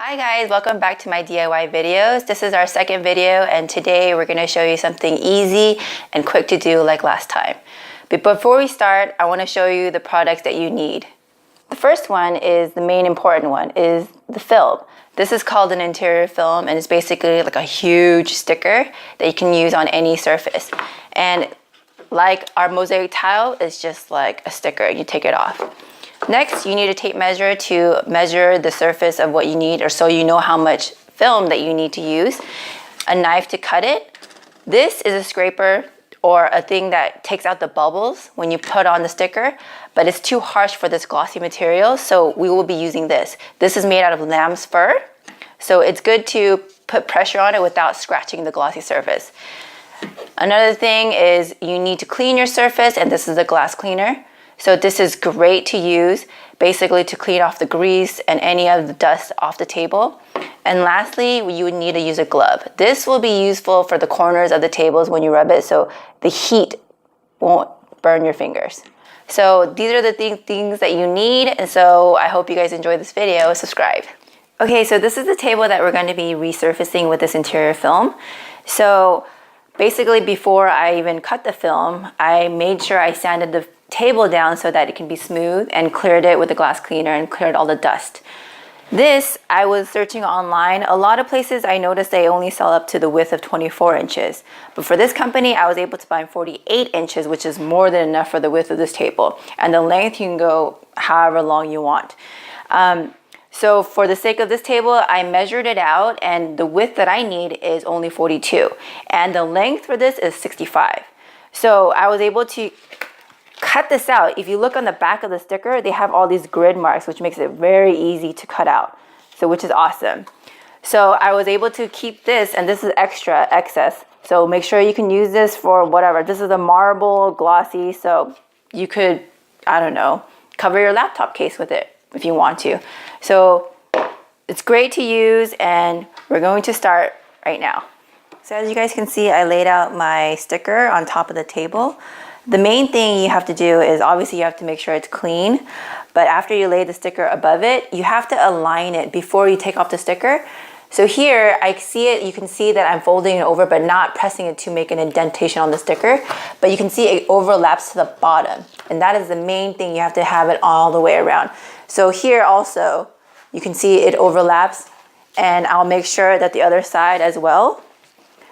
Hi guys, welcome back to my DIY videos. This is our second video and today we're going to show you something easy and quick to do like last time. But before we start, I want to show you the products that you need. The first one is the main important one, is the film. This is called an interior film and it's basically like a huge sticker that you can use on any surface. And like our mosaic tile, it's just like a sticker, you take it off. Next, you need a tape measure to measure the surface of what you need, or so you know how much film that you need to use. A knife to cut it. This is a scraper or a thing that takes out the bubbles when you put on the sticker, but it's too harsh for this glossy material, so we will be using this. This is made out of lamb's fur, so it's good to put pressure on it without scratching the glossy surface. Another thing is you need to clean your surface, and this is a glass cleaner. So this is great to use, basically to clean off the grease and any of the dust off the table. And lastly, you would need to use a glove. This will be useful for the corners of the tables when you rub it, so the heat won't burn your fingers. So these are the things that you need, and so I hope you guys enjoy this video. Subscribe. Okay, so this is the table that we're going to be resurfacing with this interior film. So basically, before I even cut the film, I made sure I sanded the table down so that it can be smooth and cleared it with a glass cleaner and cleared all the dust. This, I was searching online. A lot of places I noticed they only sell up to the width of 24 inches. But for this company, I was able to find 48 inches, which is more than enough for the width of this table. And the length, you can go however long you want. So for the sake of this table, I measured it out, and the width that I need is only 42. And the length for this is 65. So I was able to cut this out. If you look on the back of the sticker, they have all these grid marks, which makes it very easy to cut out, so which is awesome. So I was able to keep this, and this is excess. So make sure you can use this for whatever. This is a marble glossy, so you could, I don't know, cover your laptop case with it if you want to. So it's great to use, and we're going to start right now. So as you guys can see, I laid out my sticker on top of the table. The main thing you have to do is obviously you have to make sure it's clean, but after you lay the sticker above it, you have to align it before you take off the sticker. So here I see it, you can see that I'm folding it over but not pressing it to make an indentation on the sticker, but you can see it overlaps to the bottom, and that is the main thing. You have to have it all the way around. So here also you can see it overlaps, and I'll make sure that the other side as well.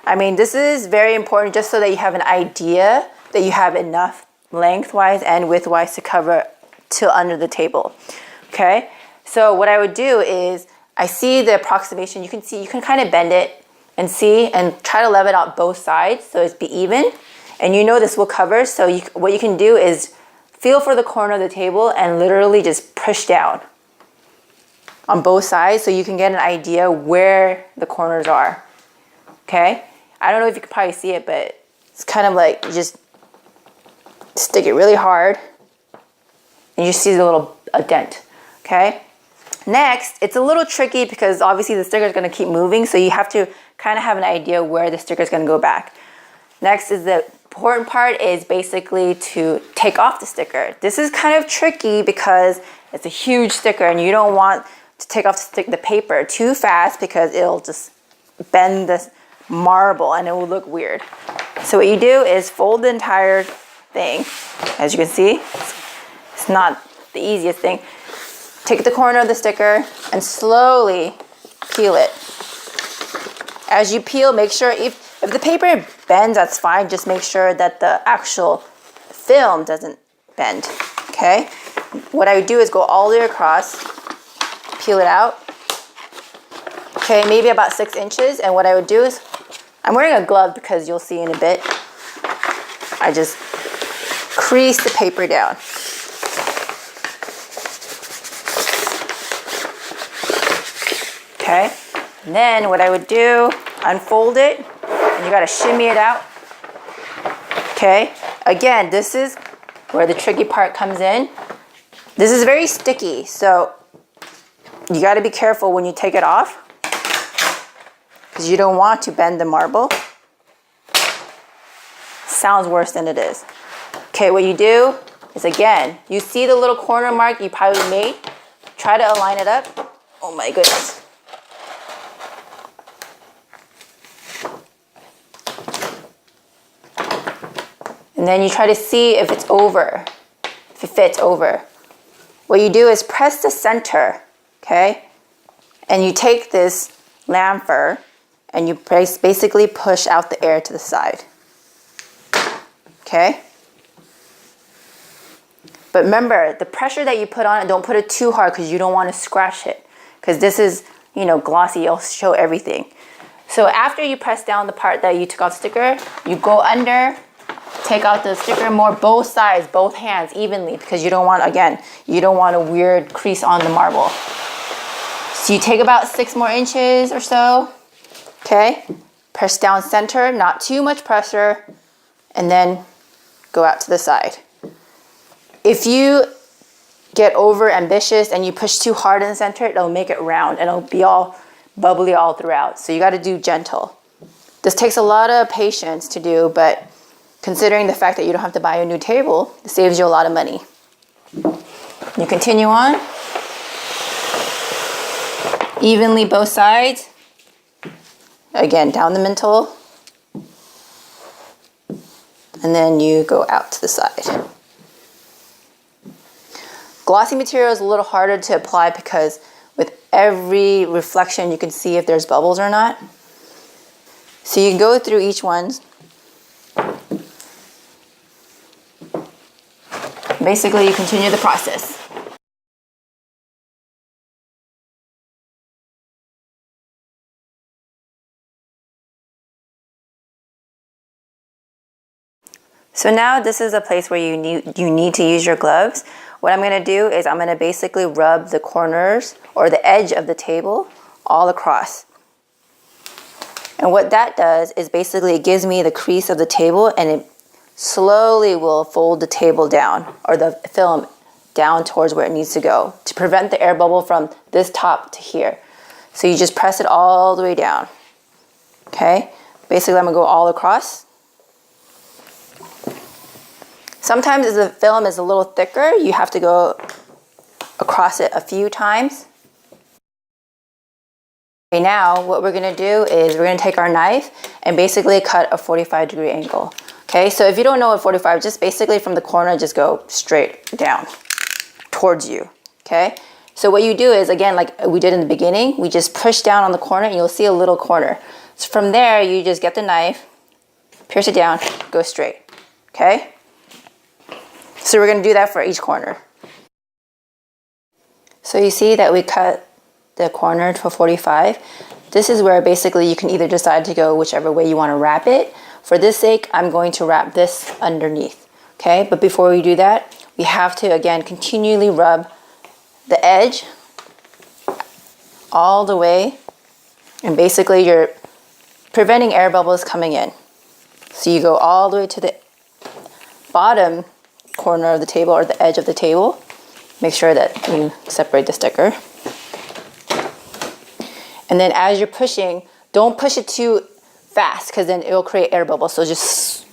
I mean, this is very important just so that you have an idea that you have enough lengthwise and widthwise to cover till under the table. Okay, so what I would do is I see the approximation. You can see, you can kind of bend it and see, and try to level out both sides so it's be even, and you know this will cover. So what you can do is feel for the corner of the table and literally just push down on both sides so you can get an idea where the corners are. Okay, I don't know if you can probably see it, but it's kind of like you just stick it really hard and you see a dent. Okay, next, it's a little tricky because obviously the sticker is going to keep moving, so you have to kind of have an idea where the sticker is going to go back. Next is the important part, is basically to take off the sticker. This is kind of tricky because it's a huge sticker and you don't want to take off the paper too fast because it'll just bend this marble and it will look weird. So what you do is fold the entire thing. As you can see, it's not the easiest thing. Take the corner of the sticker and slowly peel it. As you peel, make sure if the paper bends, that's fine. Just make sure that the actual film doesn't bend. Okay, what I would do is go all the way across, peel it out. Okay, maybe about 6 inches, and what I would do is, I'm wearing a glove because you'll see in a bit, I just crease the paper down. Okay, and then what I would do, unfold it, and you gotta shimmy it out. Okay, again, this is where the tricky part comes in. This is very sticky, so you gotta be careful when you take it off because you don't want to bend the marble. Sounds worse than it is. Okay, what you do is, again, you see the little corner mark you probably made. Try to align it up. Oh my goodness. And then you try to see if it's over, if it fits over. What you do is press the center, okay? And you take this lamb fur and you basically push out the air to the side, okay? But remember, the pressure that you put on it, don't put it too hard because you don't want to scratch it. Because this is, you know, glossy, it'll show everything. So after you press down the part that you took out the sticker, you go under, take out the sticker more, both sides, both hands evenly, because you don't want, again, you don't want a weird crease on the marble. So you take about 6 more inches or so, okay? Press down center, not too much pressure, and then go out to the side. If you get over ambitious and you push too hard in the center, it'll make it round and it'll be all bubbly all throughout. So you got to do gentle. This takes a lot of patience to do, but considering the fact that you don't have to buy a new table, it saves you a lot of money. You continue on. Evenly both sides. Again, down the middle. And then you go out to the side. Glossy material is a little harder to apply because with every reflection you can see if there's bubbles or not. So you go through each one. Basically, you continue the process. So now this is a place where you need to use your gloves. What I'm going to do is I'm going to basically rub the corners or the edge of the table all across. And what that does is basically it gives me the crease of the table and it slowly will fold the table down or the film down towards where it needs to go to prevent the air bubble from this top to here. So you just press it all the way down. Okay? Basically I'm going to go all across. Sometimes if the film is a little thicker, you have to go across it a few times. Okay, now what we're going to do is we're going to take our knife and basically cut a 45-degree angle. Okay, so if you don't know what 45, just basically from the corner, just go straight down towards you. Okay, so what you do is, again, like we did in the beginning, we just push down on the corner and you'll see a little corner. So from there, you just get the knife, pierce it down, go straight. Okay? So we're going to do that for each corner. So you see that we cut the corner to 45. This is where basically you can either decide to go whichever way you want to wrap it. For this sake, I'm going to wrap this underneath. Okay, but before we do that, we have to again continually rub the edge all the way, and basically you're preventing air bubbles coming in. So you go all the way to the bottom corner of the table or the edge of the table. Make sure that you separate the sticker. And then as you're pushing, don't push it too fast because then it will create air bubbles. So just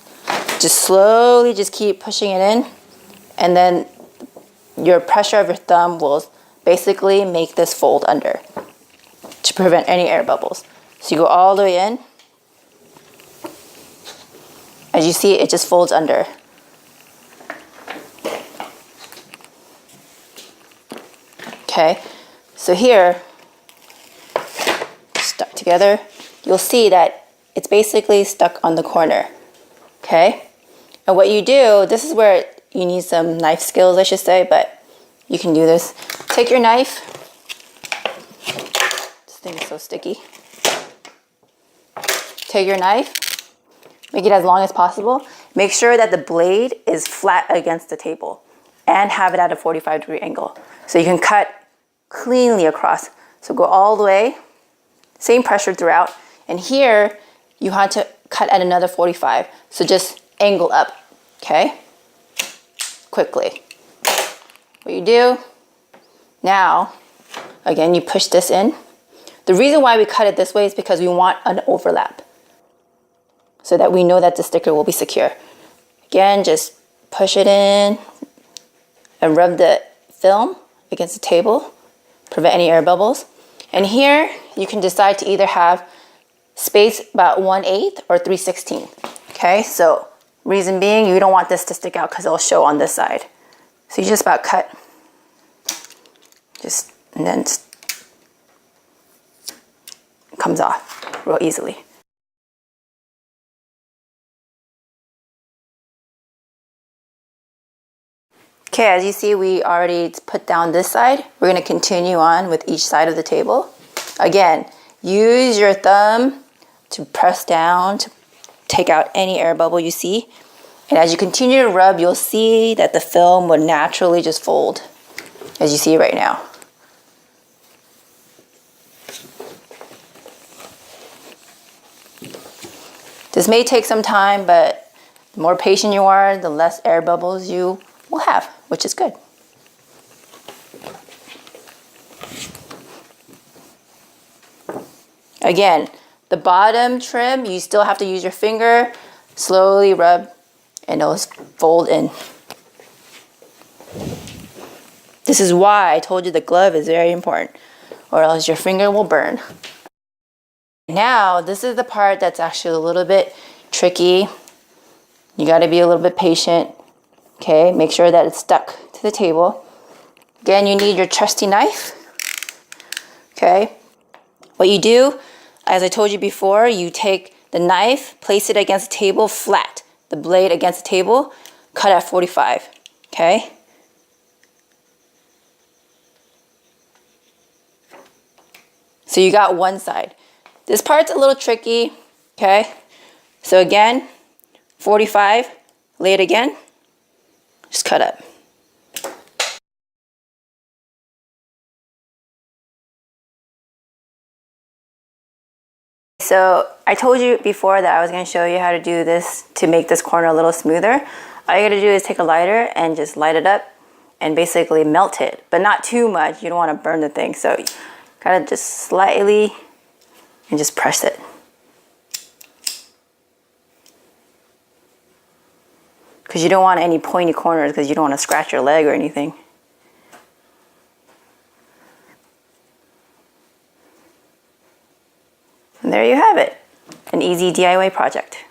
slowly just keep pushing it in, and then your pressure of your thumb will basically make this fold under to prevent any air bubbles. So you go all the way in. As you see, it just folds under. Okay, so here, stuck together, you'll see that it's basically stuck on the corner. Okay, and what you do, this is where you need some knife skills, I should say, but you can do this. Take your knife. This thing is so sticky. Take your knife, make it as long as possible. Make sure that the blade is flat against the table and have it at a 45-degree angle. So you can cut cleanly across. So go all the way, same pressure throughout. And here, you want to cut at another 45. So just angle up, okay? Quickly. What you do, now, again, you push this in. The reason why we cut it this way is because we want an overlap so that we know that the sticker will be secure. Again, just push it in and rub the film against the table, prevent any air bubbles. And here, you can decide to either have space about 1/8 or 3/16. Okay, so Reason being, you don't want this to stick out because it'll show on this side. So you just about cut. And then it comes off real easily. Okay, as you see, we already put down this side. We're gonna continue on with each side of the table. Again, use your thumb to press down to take out any air bubble you see. And as you continue to rub, you'll see that the film will naturally just fold, as you see right now. This may take some time, but the more patient you are, the less air bubbles you will have, which is good. Again, the bottom trim, you still have to use your finger, slowly rub, and it'll fold in. This is why I told you the glove is very important, or else your finger will burn. Now, this is the part that's actually a little bit tricky. You gotta be a little bit patient. Okay, make sure that it's stuck to the table. Again, you need your trusty knife. Okay, what you do, as I told you before, you take the knife, place it against the table flat, the blade against the table, cut at 45, okay? So you got one side. This part's a little tricky, okay? So again, 45, lay it again, just cut up. So I told you before that I was going to show you how to do this to make this corner a little smoother. All you got to do is take a lighter and just light it up and basically melt it, but not too much. You don't want to burn the thing, so you gotta just slightly and just press it. Because you don't want any pointy corners because you don't want to scratch your leg or anything. And there you have it, an easy DIY project.